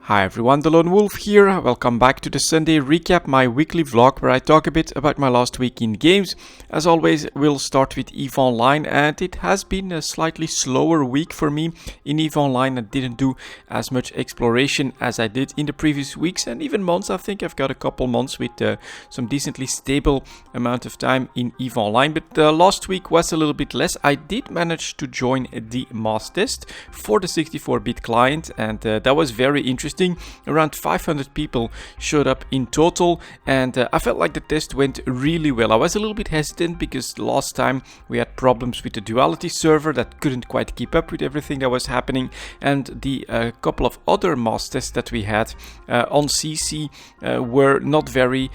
Hi everyone, delonewolf here. Welcome back to the Sunday recap, my weekly vlog where I talk a bit about my last week in games. As always, we'll start with EVE Online, and it has been a slightly slower week for me in EVE Online. I didn't do as much exploration as I did in the previous weeks and even months. I think I've got a couple months with some decently stable amount of time in EVE Online, but last week was a little bit less. I did manage to join the mass test for the 64-bit client, and that was very interesting. Around 500 people showed up in total, and I felt like the test went really well. I was a little bit hesitant because last time we had problems with the Duality server that couldn't quite keep up with everything that was happening, and the couple of other mass tests that we had on CC were not very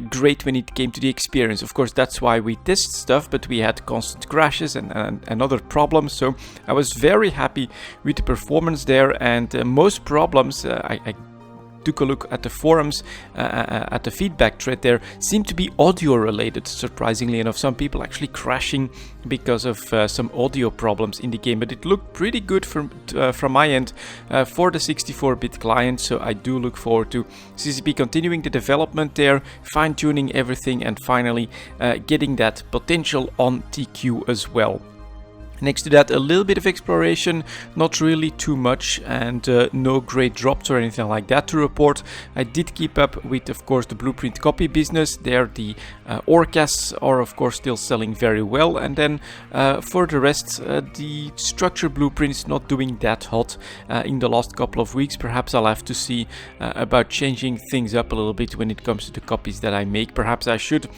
great when it came to the experience. Of course, that's why we test stuff, but we had constant crashes and other problems, so I was very happy with the performance there, and most problems I took a look at the forums, at the feedback thread there, seemed to be audio related, surprisingly enough. Some people actually crashing because of some audio problems in the game, but it looked pretty good from my end for the 64-bit client, so I do look forward to CCP continuing the development there, fine-tuning everything, and finally getting that potential on TQ as well. Next to that, a little bit of exploration, not really too much, and no great drops or anything like that to report. I did keep up with, of course, the blueprint copy business. There, the Orcas are, of course, still selling very well. And then for the rest, the structure blueprints not doing that hot in the last couple of weeks. Perhaps I'll have to see about changing things up a little bit when it comes to the copies that I make. Perhaps I should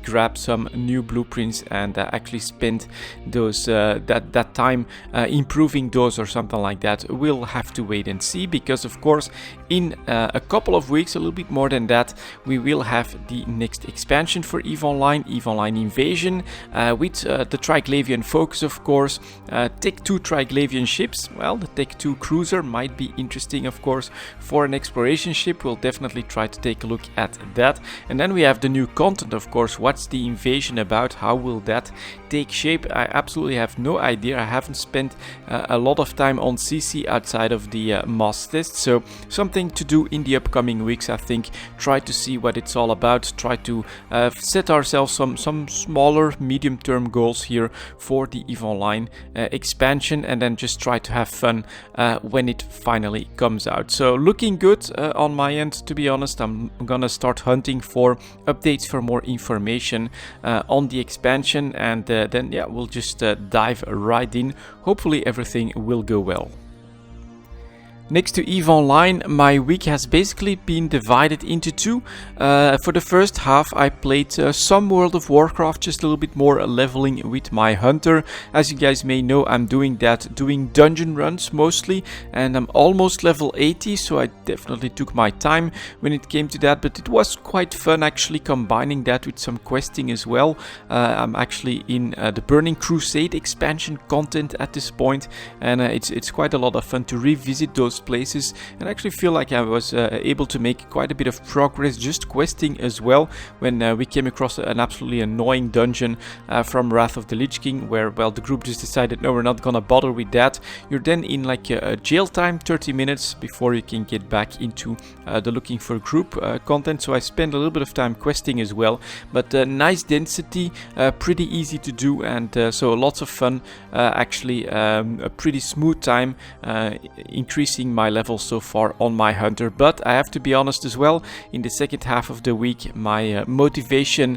grab some new blueprints and actually spend those that time improving those or something like that. We'll have to wait and see, because of course in a couple of weeks, a little bit more than that, we will have the next expansion for EVE Online Invasion, with the Triglavian focus, of course. Tech 2 Triglavian ships. Well, the Tech 2 cruiser might be interesting, of course, for an exploration ship. We'll definitely try to take a look at that. And then we have the new content, of course. What's the invasion about? How will that take shape? I absolutely have no idea. I haven't spent a lot of time on CC outside of the mass test, so something to do in the upcoming weeks, I think. Try to see what it's all about, try to set ourselves some smaller medium-term goals here for the EVE Online expansion, and then just try to have fun when it finally comes out. So looking good on my end, to be honest. I'm gonna start hunting for updates for more information on the expansion, and then yeah, we'll just dive right in. Hopefully everything will go well. Next to EVE Online, my week has basically been divided into two. For the first half, I played some World of Warcraft, just a little bit more leveling with my hunter. As you guys may know, I'm doing dungeon runs mostly, and I'm almost level 80, so I definitely took my time when it came to that, but it was quite fun actually combining that with some questing as well. I'm actually in the Burning Crusade expansion content at this point, and it's quite a lot of fun to revisit those places, and I actually feel like I was able to make quite a bit of progress just questing as well, when we came across an absolutely annoying dungeon from Wrath of the Lich King, where, well, the group just decided, no, we're not gonna bother with that. You're then in like a jail time, 30 minutes before you can get back into the looking for group content, so I spent a little bit of time questing as well, but nice density, pretty easy to do, and so lots of fun, actually a pretty smooth time, increasing my level so far on my hunter. But I have to be honest as well, in the second half of the week my motivation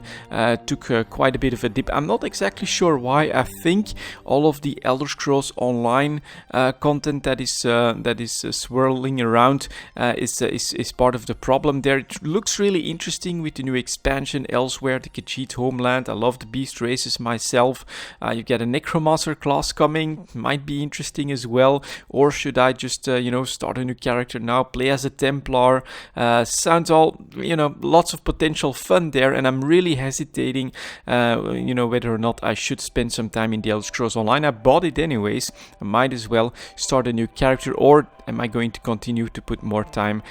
took quite a bit of a dip. I'm not exactly sure why. I think all of the Elder Scrolls Online content that is swirling around is part of the problem there. It looks really interesting with the new expansion elsewhere, the Khajiit homeland. I love the beast races myself. You get a Necromancer class coming, might be interesting as well. Or should I just start a new character now, play as a Templar? Sounds all, lots of potential fun there, and I'm really hesitating, whether or not I should spend some time in the Elder Scrolls Online. I bought it anyways. I might as well start a new character, or am I going to continue to put more time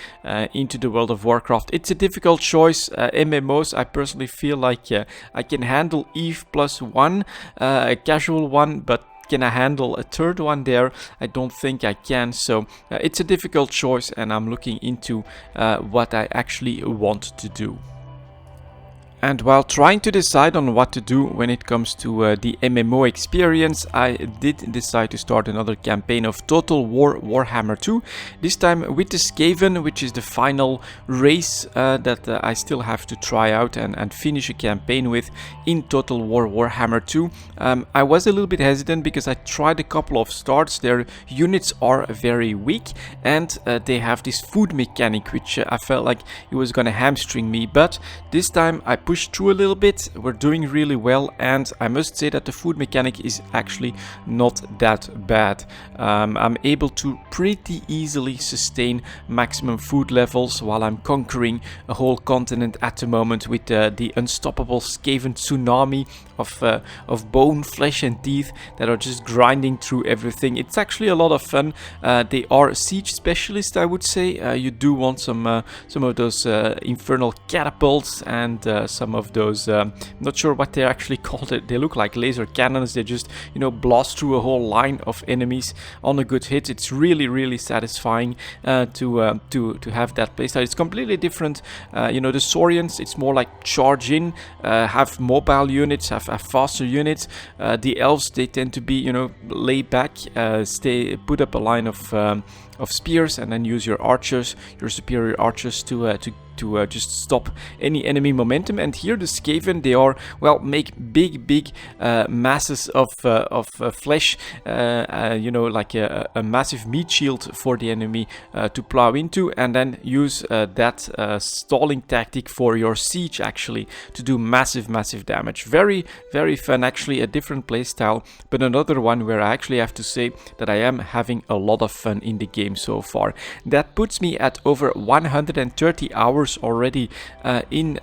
into the World of Warcraft? It's a difficult choice. MMOs, I personally feel like I can handle EVE +1, a casual one, but Can I handle a third one there? I don't think I can. So it's a difficult choice, and I'm looking into what I actually want to do. And while trying to decide on what to do when it comes to the MMO experience, I did decide to start another campaign of Total War Warhammer 2. This time with the Skaven, which is the final race that I still have to try out and finish a campaign with in Total War Warhammer 2. I was a little bit hesitant because I tried a couple of starts. Their units are very weak, and they have this food mechanic, which I felt like it was gonna hamstring me. But this time I pushed through a little bit. We're doing really well, and I must say that the food mechanic is actually not that bad. I'm able to pretty easily sustain maximum food levels while I'm conquering a whole continent at the moment with the unstoppable Skaven tsunami of bone, flesh and teeth that are just grinding through everything. It's actually a lot of fun. They are siege specialists, I would say. You do want some of those infernal catapults and some of those, not sure what they're actually called. They look like laser cannons. They just, blast through a whole line of enemies on a good hit. It's really satisfying to have that playstyle. It's completely different. The Saurians, it's more like charge in, have mobile units, have faster units. The elves, they tend to be, lay back, put up a line of spears, and then use your archers, your superior archers, to just stop any enemy momentum. And here the Skaven, they are, make big masses of flesh, like a massive meat shield for the enemy to plow into, and then use that stalling tactic for your siege, actually, to do massive damage. Very fun, actually, a different playstyle, but another one where I actually have to say that I am having a lot of fun in the game so far. That puts me at over 130 hours already in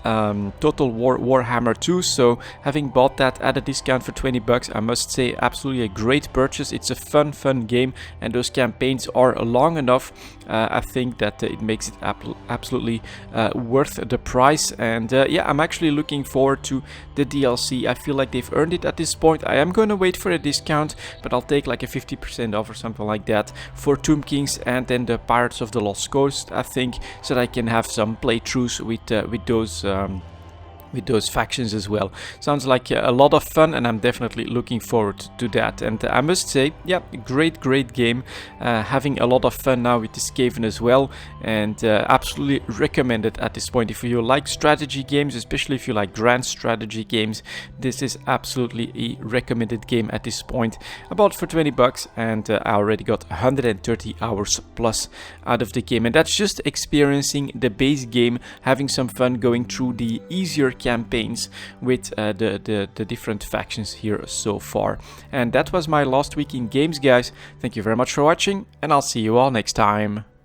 Total War Warhammer 2. So having bought that at a discount for $20, I must say absolutely a great purchase. It's a fun game, and those campaigns are long enough. I think that it makes it absolutely worth the price. And I'm actually looking forward to the DLC. I feel like they've earned it at this point. I am going to wait for a discount, but I'll take like a 50% off or something like that for Tomb Kings and then the Pirates of the Lost Coast, I think, so that I can have some playthroughs with those factions as well. Sounds like a lot of fun, and I'm definitely looking forward to that. And I must say, great game. Having a lot of fun now with the Skaven as well, and absolutely recommend it at this point. If you like strategy games, especially if you like grand strategy games, this is absolutely a recommended game at this point. I bought it for $20, and I already got 130 hours plus out of the game, and that's just experiencing the base game, having some fun going through the easier campaigns with the different factions here so far. And that was my last week in games, guys. Thank you very much for watching, and I'll see you all next time.